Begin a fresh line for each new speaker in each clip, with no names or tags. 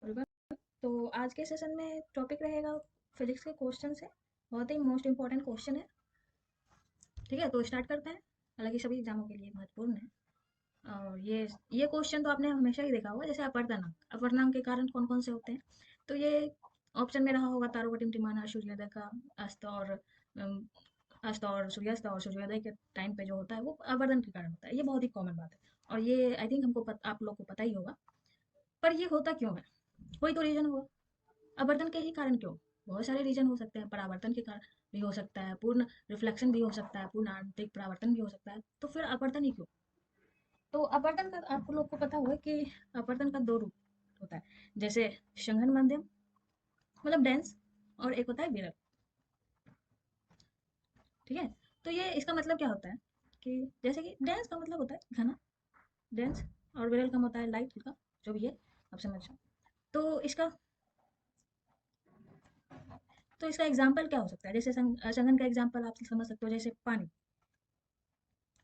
Everyone. तो आज के सेशन में टॉपिक रहेगा फिजिक्स के क्वेश्चन से। बहुत ही मोस्ट इंपॉर्टेंट क्वेश्चन है। ठीक है, तो स्टार्ट करते हैं। हालांकि सभी एग्जामों के लिए महत्वपूर्ण है। और ये क्वेश्चन तो आपने हमेशा ही देखा होगा, जैसे अपर्णांक के कारण कौन कौन से होते हैं। तो ये ऑप्शन में रहा होगा तारों का टिमटिमाना, सूर्योदय का अस्त और अम, अस्त और सूर्यास्त और सूर्योदय के टाइम पे जो होता है वो आवर्धन के कारण होता है। ये बहुत ही कॉमन बात है और ये आई थिंक आप लोग को पता ही होगा। पर ये होता क्यों है? कोई तो रीजन होगा। आवर्तन के ही कारण क्यों? बहुत सारे रीजन हो सकते हैं। परावर्तन के कारण भी हो सकता है, पूर्ण रिफ्लेक्शन भी हो सकता है, पूर्ण आंतरिक परावर्तन भी हो सकता है। तो फिर अपवर्तन ही क्यों? तो अपवर्तन का आप लोग को पता होगा कि अपवर्तन का दो रूप होता है। जैसे संघन माध्यम मतलब डेंस, और एक होता है विरल। ठीक है, तो ये इसका मतलब क्या होता है कि जैसे कि डेंस का मतलब होता है घना, डेंस, और विरल का होता है लाइट, हल्का, जो भी है आप समझ जाओ। तो इसका एग्जाम्पल क्या हो सकता है? जैसे संघन का एग्जाम्पल आप समझ सकते हो, जैसे पानी,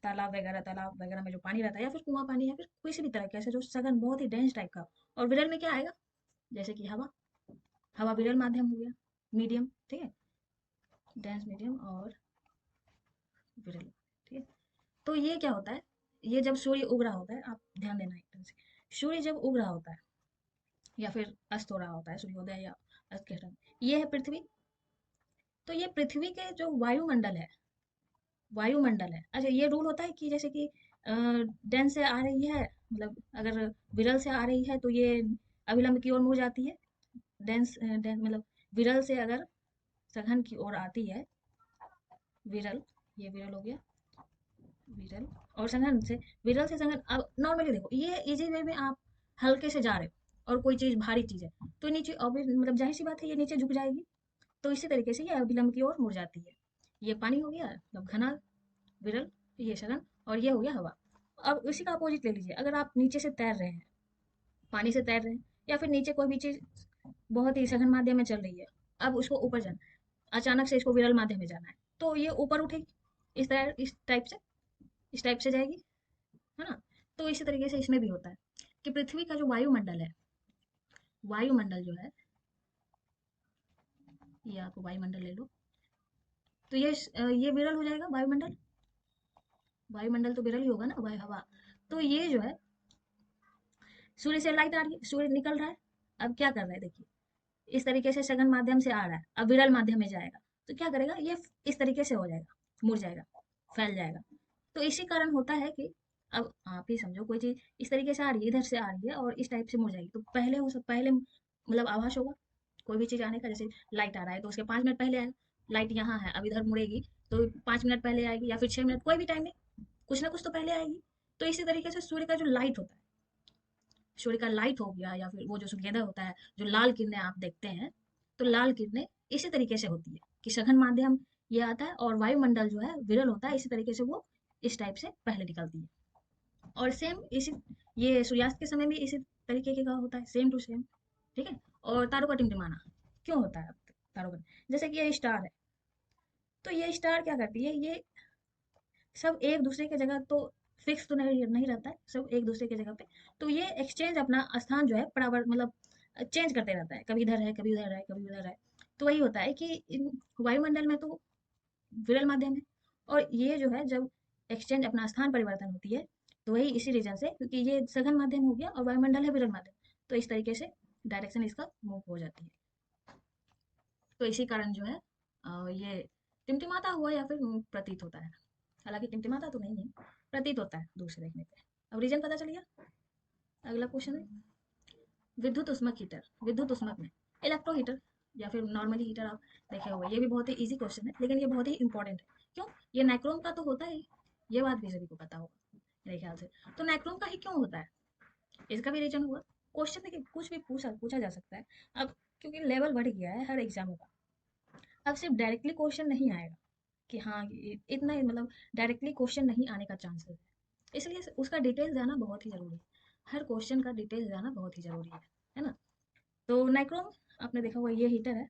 तालाब वगैरह में जो पानी रहता है, या फिर कुआं पानी, या फिर किसी भी तरह का ऐसे जो सघन बहुत ही डेंस टाइप का। और विरल में क्या आएगा? जैसे कि हवा, हवा विरल माध्यम हो गया, मीडियम। ठीक है, डेंस, मीडियम और विरल। ठीक है, तो ये क्या होता है? ये जब सूर्य उग रहा होता है, आप ध्यान देना एकदम से। सूर्य जब उग रहा होता है या फिर अस्त हो रहा होता है, सूर्योदय या अस्त के टाइम, ये है पृथ्वी। तो ये पृथ्वी के जो वायुमंडल है। अच्छा, ये रूल होता है कि जैसे कि डेंस से आ रही है, मतलब अगर विरल से आ रही है तो ये अभिलंब की ओर मुड़ जाती है। मतलब विरल से अगर सघन की ओर आती है, विरल, ये विरल हो गया, विरल, और सघन से, विरल से सघन। अब नॉर्मली देखो, ये इजी वे में आप हल्के से जा रहे हो और कोई चीज भारी चीज है तो नीचे मतलब जाहिर सी बात है ये नीचे झुक जाएगी। तो इसी तरीके से ये अभिलंब की ओर मुड़ जाती है। ये पानी हो गया, मतलब घना, विरल, ये शरण, और ये हो गया हवा। अब इसी का अपोजिट ले लीजिए। अगर आप नीचे से तैर रहे हैं, पानी से तैर रहे हैं, या फिर नीचे कोई भी चीज बहुत ही सघन माध्यम में चल रही है, अब उसको ऊपर जाना, अचानक से इसको विरल माध्यम में जाना है, तो ये ऊपर उठेगी, इस टाइप से जाएगी, है ना। तो इसी तरीके से इसमें भी होता है कि पृथ्वी का जो वायुमंडल है, वायुमंडल जो है, ये आप वायुमंडल ले लो, तो ये विरल हो जाएगा वायुमंडल। वायुमंडल तो विरल ही होगा ना, वायु हवा। तो ये जो है, सूर्य से लाइट आ रही है, सूर्य निकल रहा है, अब क्या कर रहा है देखिए, इस तरीके से सघन माध्यम से आ रहा है, अब विरल माध्यम में जाएगा, तो क्या करेगा ये, इस तरीके से हो जाएगा, मुड़ जाएगा, फैल जाएगा। तो इसी कारण होता है कि अब आप ही समझो, कोई चीज इस तरीके से आ रही है, इधर से आ रही है और इस टाइप से मुड़ जाएगी, तो पहले मतलब आभास होगा कोई भी चीज आने का। जैसे लाइट आ रहा है तो उसके 5 मिनट पहले आएगा, लाइट यहाँ है अब इधर मुड़ेगी तो 5 मिनट पहले आएगी, या फिर 6 मिनट, कोई भी टाइम में कुछ ना कुछ तो पहले आएगी। तो इसी तरीके से सूर्य का जो लाइट होता है, सूर्य का लाइट हो गया, या फिर वो जो सूर्योदय होता है, जो लाल किरणें आप देखते हैं, तो लाल किरणें इसी तरीके से होती है कि सघन माध्यम ये आता है और वायुमंडल जो है विरल होता है, इसी तरीके से वो इस टाइप से पहले निकलती है। और सेम इसी, ये सूर्यास्त के समय भी इसी तरीके का होता है, सेम टू सेम। ठीक है, और तारों का टिमटिमाना क्यों होता है? तारों का, जैसे कि ये स्टार है, तो ये स्टार क्या करती है, ये सब एक दूसरे की जगह तो फिक्स तो नहीं रहता है, सब एक दूसरे की जगह पे। तो ये एक्सचेंज अपना स्थान जो है बराबर, मतलब चेंज करते रहता है, कभी इधर है, कभी उधर है, कभी उधर है। तो वही होता है कि इन वायुमंडल में तो विरल माध्यम है, और ये जो है जब एक्सचेंज अपना स्थान परिवर्तन होती है, तो वही इसी रीजन से, क्योंकि ये सघन माध्यम हो गया और वायुमंडल है विरल माध्यम, तो इस तरीके से डायरेक्शन इसका मूव हो जाती है। तो इसी कारण जो है ये टिमटिमाता हुआ या फिर प्रतीत होता है। हालांकि टिमटिमाता तो नहीं है, प्रतीत होता है दूर से देखने पे। अब रीजन पता चल गया। अगला क्वेश्चन है विद्युत उष्मक हीटर। विद्युत उष्मक में इलेक्ट्रो हीटर या फिर नॉर्मली हीटर आप देखे होंगे। ये भी बहुत ही इजी क्वेश्चन है, लेकिन ये बहुत ही इंपॉर्टेंट है। क्यों? ये नाइक्रोम का तो होता ही, ये बात भी सभी को पता होगा मेरे ख्याल से। तो नाइक्रोम का ही क्यों होता है, इसका भी रीजन हुआ। क्वेश्चन देखिए, कुछ भी पूछा पूछा जा सकता है। अब क्योंकि लेवल बढ़ गया है हर एग्जामों का, अब सिर्फ डायरेक्टली क्वेश्चन नहीं आएगा कि हाँ इतना ही, मतलब डायरेक्टली क्वेश्चन नहीं आने का चांसेस है। इसलिए उसका डिटेल जाना बहुत ही जरूरी है। हर क्वेश्चन का डिटेल जाना बहुत ही जरूरी है ना। तो नाइक्रोम, आपने देखा होगा ये हीटर है,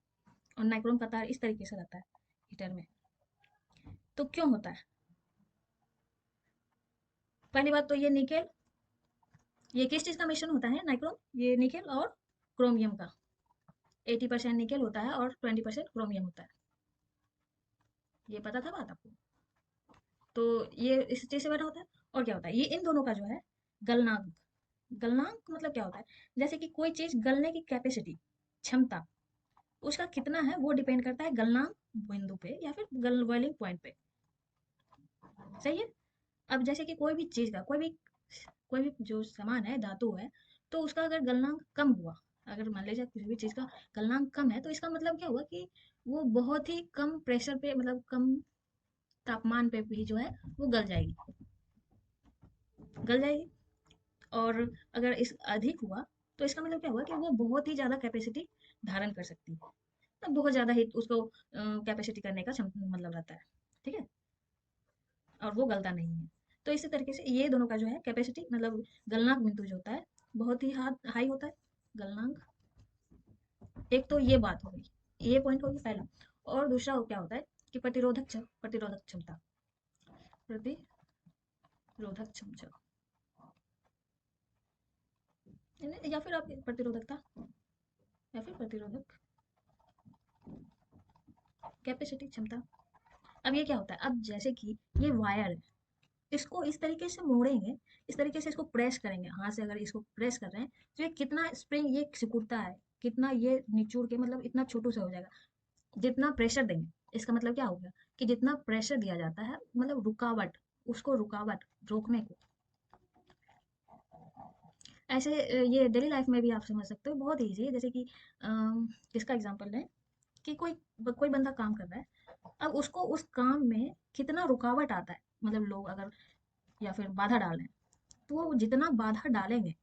और नाइक्रोम का तार इस तरीके से रहता है हीटर में। तो क्यों होता है? पहली बात तो ये निकेल, ये किस चीज का मिश्रण होता है नाइक्रोम? ये निकेल और क्रोमियम का 80% निकेल होता है और 20% क्रोमियम होता है। ये पता था बात आपको? तो ये इस चीज से बना होता है। और क्या होता है, ये इन दोनों का जो है गलनांक। गलनांक मतलब क्या होता है, जैसे कि कोई चीज गलने की कैपेसिटी, क्षमता, उसका कितना है वो डिपेंड करता है गलनांक बिंदु पे या फिर गल बॉइलिंग पॉइंट पे। सही है। अब जैसे कि कोई भी चीज का कोई भी जो सामान है, धातु है, तो उसका अगर गलनांक कम हुआ, अगर मान लीजिए किसी भी चीज का गलनांक कम है, तो इसका मतलब क्या हुआ कि वो बहुत ही कम प्रेशर पे, मतलब कम तापमान पे भी जो है वो गल जाएगी। और अगर इस अधिक हुआ, तो इसका मतलब क्या हुआ कि वो बहुत ही ज्यादा कैपेसिटी धारण कर सकती है। तो बहुत ज्यादा हीट उसको कैपेसिटी करने का मतलब रहता है। ठीक है। और वो गलता नहीं है। तो इसी तरीके से ये दोनों का जो है कैपेसिटी, मतलब गलनांक बिंदु जो होता है बहुत ही हाई होता है। गलनांक, एक तो ये बात हो गई, ये पॉइंट हो गया पहला। और दूसरा क्या होता है कि प्रतिरोधक क्षमता, प्रतिरोधक क्षमता, या फिर आप प्रतिरोधकता, या फिर प्रतिरोधक कैपेसिटी, क्षमता। अब ये क्या होता है, अब जैसे कि ये वायर है, इसको इस तरीके से मोड़ेंगे, इस तरीके से इसको प्रेस करेंगे, हाथ से अगर इसको प्रेस कर रहे हैं, तो ये कितना स्प्रिंग ये सिकुड़ता है, कितना ये निचोड़ के मतलब इतना छोटू सा हो जाएगा। जितना प्रेशर देंगे, इसका मतलब क्या हो गया कि जितना प्रेशर दिया जाता है, मतलब रुकावट, उसको रुकावट रोकने को। ऐसे ये डेली लाइफ में भी आप समझ सकते हो, बहुत ईजी है। जैसे कि इसका एग्जांपल लें कि कोई कोई बंदा काम कर रहा है, अब उसको उस काम में कितना रुकावट आता है, मतलब लोग अगर या फिर बाधा डाल रहे हैं, तो वो जितना बाधा डालेंगे,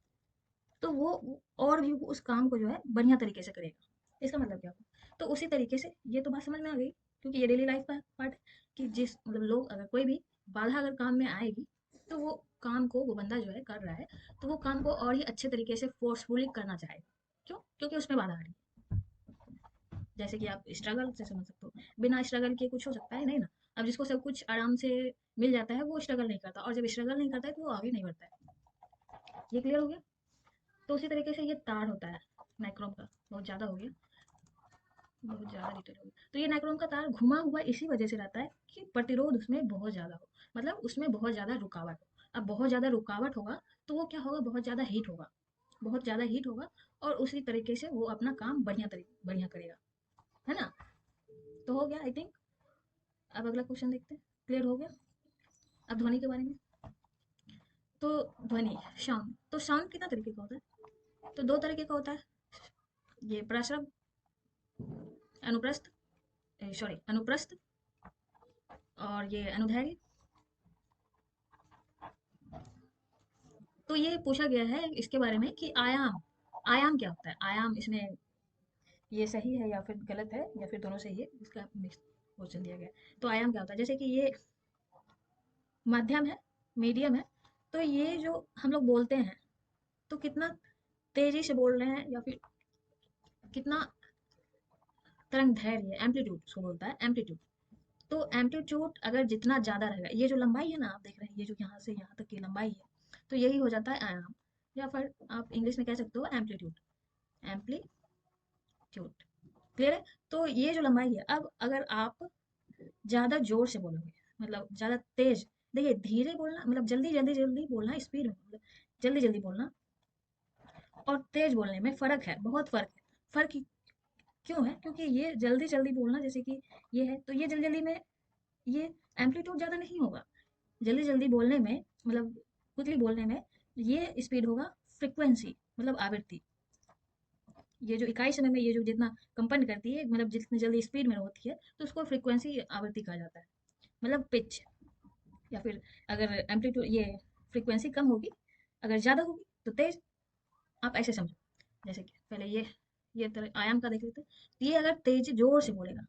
तो वो और भी उस काम को जो है बढ़िया तरीके से करेगा। इसका मतलब क्या हुआ, तो उसी तरीके से ये तो बात समझ में आ गई, क्योंकि ये डेली लाइफ का पार्ट है कि जिस मतलब लोग अगर कोई भी बाधा अगर काम में आएगी, तो वो काम को वो बंदा जो है कर रहा है, तो वो काम को और ही अच्छे तरीके से फोर्सफुली करना चाहेगा। क्यों? क्योंकि उसमें बाधा आ रही है। जैसे कि आप स्ट्रगल से समझ सकते हो, बिना स्ट्रगल के कुछ हो सकता है नहीं ना। अब जिसको सब कुछ आराम से मिल जाता है वो स्ट्रगल नहीं करता, और जब स्ट्रगल नहीं करता है तो वो आगे नहीं बढ़ता है। ये क्लियर हो गया। तो उसी तरीके से ये तार होता है नाइक्रोम का, बहुत ज़्यादा हो गया, बहुत ज़्यादा डिटेल हो गया। तो ये नाइक्रोम का तार घुमा हुआ इसी वजह से रहता है कि प्रतिरोध उसमें बहुत ज़्यादा हो, मतलब उसमें बहुत ज़्यादा रुकावट हो। अब बहुत ज़्यादा रुकावट होगा तो वो क्या होगा, बहुत ज़्यादा हीट होगा, बहुत ज़्यादा हीट होगा, और उसी तरीके से वो अपना काम बढ़िया करेगा, है ना। तो हो गया आई थिंक। अब अगला क्वेश्चन देखते हैं। क्लियर हो गया। अब ध्वनि के बारे में। तो ध्वनि, साउंड, तो साउंड कितना तरीके का होता है, तो दो तरीके का होता है। ये प्रसरब, अनुप्रस्थ, सॉरी अनुप्रस्थ, और ये अनुदैर्घ्य। तो ये पूछा गया है इसके बारे में कि आयाम, आयाम क्या होता है, आयाम इसमें ये सही है या फिर गलत है, या फिर दोनों सही है, इसका मिक्स क्वेश्चन दिया गया है। तो आयाम क्या होता है, जैसे कि ये माध्यम है, मीडियम है, तो ये जो हम लोग बोलते हैं, तो कितना तेजी से बोल रहे हैं या फिर कितना तरंग धैर्य, एम्पलीट्यूड उसको बोलता है, एम्पलीट्यूड। तो एम्पलीट्यूड अगर जितना ज़्यादा रहेगा, ये जो लंबाई है ना आप देख रहे हैं, ये जो यहाँ से यहाँ तक की लंबाई है, तो यही हो जाता है आयाम, या फिर आप इंग्लिश में कह सकते हो एम्पलीट्यूड, एम्पलीट्यूड। क्लियर है। तो ये जो लंबाई है, अब अगर आप ज़्यादा जोर से बोलोगे, मतलब ज़्यादा तेज, देखिए धीरे बोलना मतलब जल्दी जल्दी जल्दी बोलना, स्पीड में मतलब जल्दी जल्दी बोलना, और तेज बोलने में फ़र्क है, बहुत फ़र्क है। फ़र्क क्यों है, क्योंकि ये जल्दी जल्दी बोलना, जैसे कि ये है, तो ये जल्दी जल्दी में ये एम्पलीट्यूड ज़्यादा नहीं होगा। जल्दी जल्दी बोलने में, मतलब क्विकली बोलने में, ये स्पीड होगा फ्रिक्वेंसी, मतलब आवृत्ति। ये जो इकाई समय में ये जो जितना कंपन करती है, मतलब जितनी जल्दी स्पीड में होती है, तो उसको फ्रिक्वेंसी आवृत्ति कहा जाता है, मतलब पिच। या फिर अगर एम्पलीट्यूड ये फ्रिक्वेंसी कम होगी, अगर ज़्यादा होगी तो तेज। आप ऐसे समझो, जैसे कि पहले ये तरह आयाम का देख लेते हैं। तो ये अगर तेज जोर से बोलेगा,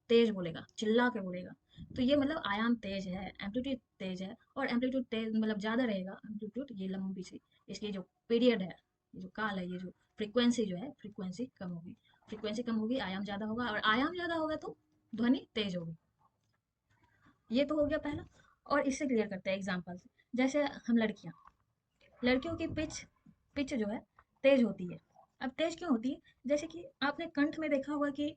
तेज बोलेगा, चिल्ला के बोलेगा, तो ये मतलब आयाम तेज है, एम्पलीट्यूड तेज है। और एम्पलीट्यूड तेज मतलब ज़्यादा रहेगा, एम्पलीट्यूड ये लंबी सी, इसकी जो पीरियड है, ये जो काल है, ये जो फ्रीक्वेंसी जो है, फ्रीक्वेंसी कम होगी। फ्रीक्वेंसी कम होगी, आयाम ज़्यादा होगा, और आयाम ज़्यादा होगा तो ध्वनि तेज होगी। ये तो हो गया पहला। और इससे क्लियर करते हैं एग्जाम्पल से। जैसे हम लड़कियां, लड़कियों की पिच, पिच जो है तेज होती है, अब तेज क्यों होती है? जैसे कि आपने कंठ में देखा होगा कि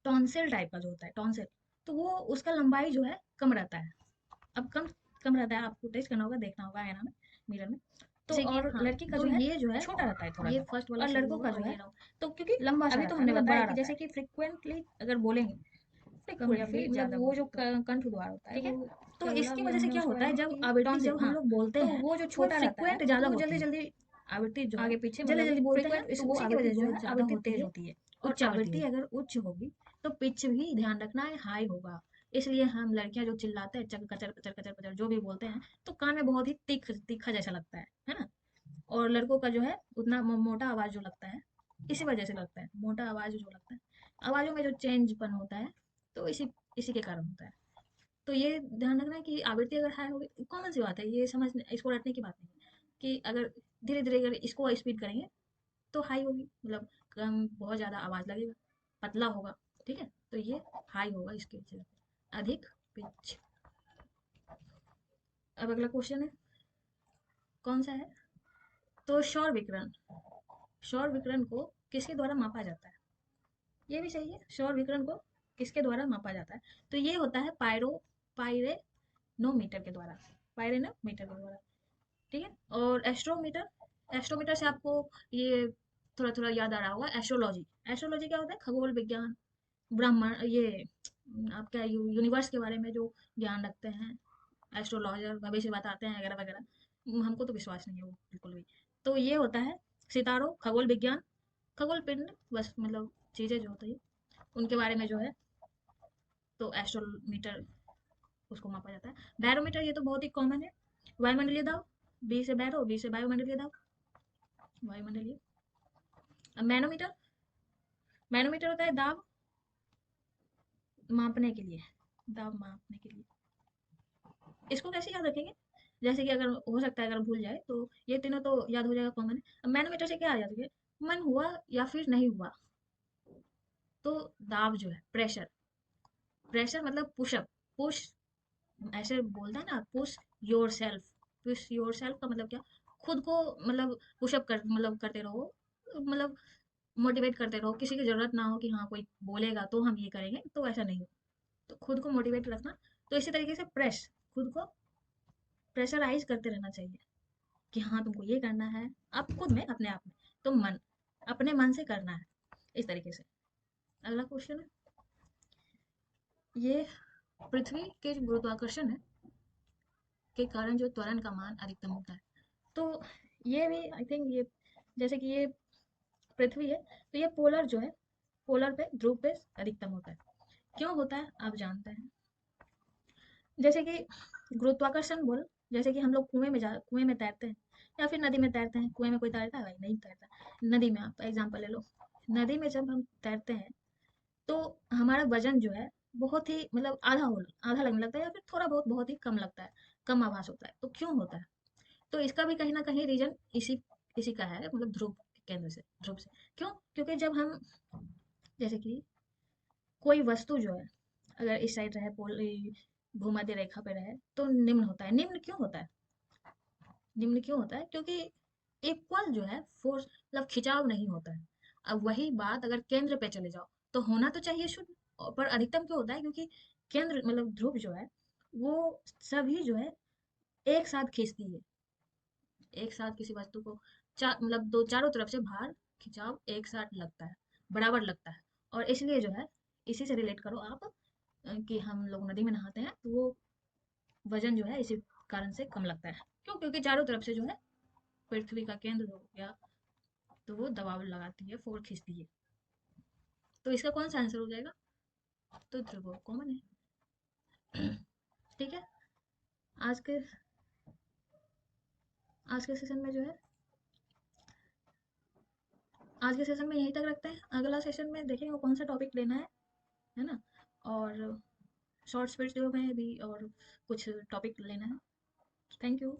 टॉन्सिल टाइप का जो होता है टॉन्सिल, तो वो उसका लंबाई जो है कम रहता है। अब कम कम रहता है, आपको टेस्ट करना होगा, देखना होगा आईना में, मिरर में। तो
जैसे कि
और
हाँ,
लड़की का
तो
जो है
ये जो है
छोटा रहता है थोड़ा
ये
सा,
फर्स्ट वाला
और
सही
लड़कों
होगा
का जो
और
है
ये रहा।
तो क्योंकि
लंबा सा
अभी तो
रहता है,
हमने
मतलब
बताया
बड़ा
कि
रहता
जैसे
है,
कि फ्रिक्वेंटली अगर बोलेंगे,
कम या
फ्रिक्वेंटली
फिर
मतलब
ज़्यादा
वो जो
बोले तो।
कंठ द्वार होता है,
ठीक है,
तो
क्या बोला
इसकी
अभी
वजह से
हमने
क्या
उसके
होता
बारे
है,
में
जब
कि
आवृत्ति
टॉन्सिल,
जब हम
हाँ,
लोग बोलते
तो
हैं
वो जो
वो
छोटा रहता है
फ्रिक्वेंट
तो
ज़्यादा
वो
होती
जल्दी
है,
जल्दी
आवृत्ति जो है
आगे पीछे
जल्दी
मतलब
जल्दी बोलते हैं,
फ्रिक्वेंट,
तो
वो
उसी की
आवृत्ति
वजह जो
बहुत
है
ज़्यादा
आवृत्ति
होती
तेज
है,
होती है। और
उच्च आवृत्ति
आवृत्ति
में।
अगर उच्च होगी तो पिच भी ध्यान रखना है हाई होगा। इसलिए हम लड़कियां जो चिल्लाते हैं चक कचर कचर कचर कचर जो भी बोलते हैं, तो कान में बहुत ही तीखा जैसा लगता है ना। और लड़कों का जो है उतना मोटा आवाज जो लगता है, इसी वजह से लगता है मोटा आवाज जो लगता है, आवाजों में जो चेंजपन होता है, तो इसी इसी के कारण होता है। तो ये ध्यान रखना है कि आवृत्ति अगर हाई होगी, कॉमन सी बात है, ये समझ इसको रटने की बात नहीं है कि अगर धीरे धीरे अगर इसको स्पीड करेंगे तो हाई होगी, मतलब कम बहुत ज़्यादा आवाज़ लगेगा, पतला होगा, ठीक है, तो ये हाई होगा इसके जगह पे, अधिक पिच। अब अगला क्वेश्चन है, कौन सा है? तो शौर विकिरण, शौर विकिरण को किसके द्वारा मापा जाता है? ये भी सही है, शौर विकिरण को किसके द्वारा मापा जाता है? तो ये होता है पायरेनोमीटर के द्वारा, पायरेनोमीटर के द्वारा, ठीक है। और एस्ट्रोमीटर, एस्ट्रोमीटर से आपको ये थोड़ा थोड़ा याद आ रहा होगा, एस्ट्रोलॉजी, एस्ट्रोलॉजी क्या होता है? खगोल विज्ञान, ब्रह्मांड, ये आप क्या यूनिवर्स के बारे में जो ज्ञान रखते हैं, एस्ट्रोलॉजर भविष्य बताते हैं वगैरह वगैरह, हमको तो विश्वास नहीं है वो बिल्कुल भी। तो ये होता है सितारों, खगोल विज्ञान, खगोल पिंड, बस मतलब चीज़ें जो होती है उनके बारे में जो है, तो एस्ट्रोमीटर उसको मापा जाता है। बैरोमीटर ये तो बहुत ही कॉमन है, वायुमंडलीय दाब, बी से बैरो, बी से वायुमंडलीय दाब, वायुमंडलीय। अब मैनोमीटर, मैनोमीटर होता है दाब मापने के लिए, दाब मापने के लिए। इसको कैसे याद रखेंगे? जैसे कि अगर हो सकता है अगर भूल जाए तो ये तीनों तो याद हो जाएगा, कॉमन है। अब मैनोमीटर से क्या याद रखेंगे? मन हुआ या फिर नहीं हुआ, तो दाब जो है प्रेशर, प्रेशर मतलब पुशअप, पुश, ऐसे बोलते हैं ना, push your self, push your self का मतलब क्या? खुद को मतलब पुशअप कर मतलब करते रहो, मतलब मोटिवेट करते रहो, किसी की जरूरत ना हो कि हाँ कोई बोलेगा तो हम ये करेंगे, तो ऐसा नहीं हो, तो खुद को मोटिवेट रखना। तो इसी तरीके से प्रेस, खुद को प्रेशराइज करते रहना चाहिए कि हाँ तुमको ये करना है, आप खुद में अपने आप में, तो मन, अपने मन से करना है, इस तरीके से। अगला क्वेश्चन है, ये पृथ्वी के जो गुरुत्वाकर्षण है के कारण जो त्वरण का मान अधिकतम होता है, तो ये भी आई थिंक ये, जैसे कि ये पृथ्वी है, तो ये पोलर जो है, पोलर पे, ध्रुव पे अधिकतम होता है। क्यों होता है आप जानते हैं? जैसे कि गुरुत्वाकर्षण बल, जैसे कि हम लोग कुएं में तैरते हैं या फिर नदी में तैरते हैं, कुएं में कोई तैरता है भाई? नहीं तैरता। नदी में आप एग्जांपल ले लो, नदी में जब हम तैरते हैं तो हमारा वजन जो है बहुत ही मतलब आधा लगने लगता है, या फिर थोड़ा बहुत बहुत ही कम लगता है, कम आभास होता है। तो क्यों होता है? तो इसका भी कहीं ना कहीं रीजन इसी इसी का है, मतलब ध्रुव के केंद्र से, ध्रुव से। क्यों? क्योंकि जब हम, जैसे कि कोई वस्तु जो है अगर इस साइड रहे, भूमध्य रेखा पे रहे, तो निम्न होता है। निम्न क्यों होता है? निम्न क्यों होता है? क्योंकि इक्वल जो है फोर्स, मतलब खिंचाव नहीं होता है। अब वही बात अगर केंद्र पे चले जाओ तो होना तो चाहिए शुद्ध, पर अधिकतम क्यों होता है? क्योंकि केंद्र मतलब ध्रुव जो है वो सभी जो है एक साथ खींचती है, एक साथ किसी वस्तु को मतलब दो चारों तरफ से भार, खिंचाव एक साथ लगता है, बराबर लगता है। और इसलिए जो है, इसी से रिलेट करो आप, कि हम लोग नदी में नहाते हैं तो वो वजन जो है इसी कारण से कम लगता है। क्यों? क्योंकि चारों तरफ से जो है पृथ्वी का केंद्र हो गया, तो वो दबाव लगाती है, फोर्स खींचती है। तो इसका कौन सा आंसर हो जाएगा? तो ध्रुव कॉमन है। ठीक है, आज के आज के सेशन में जो है, आज के सेशन में यहीं तक रखते हैं, अगला सेशन में देखेंगे कौन सा टॉपिक लेना है ना। और शॉर्ट्स वीडियो में भी और कुछ टॉपिक लेना है। Thank you.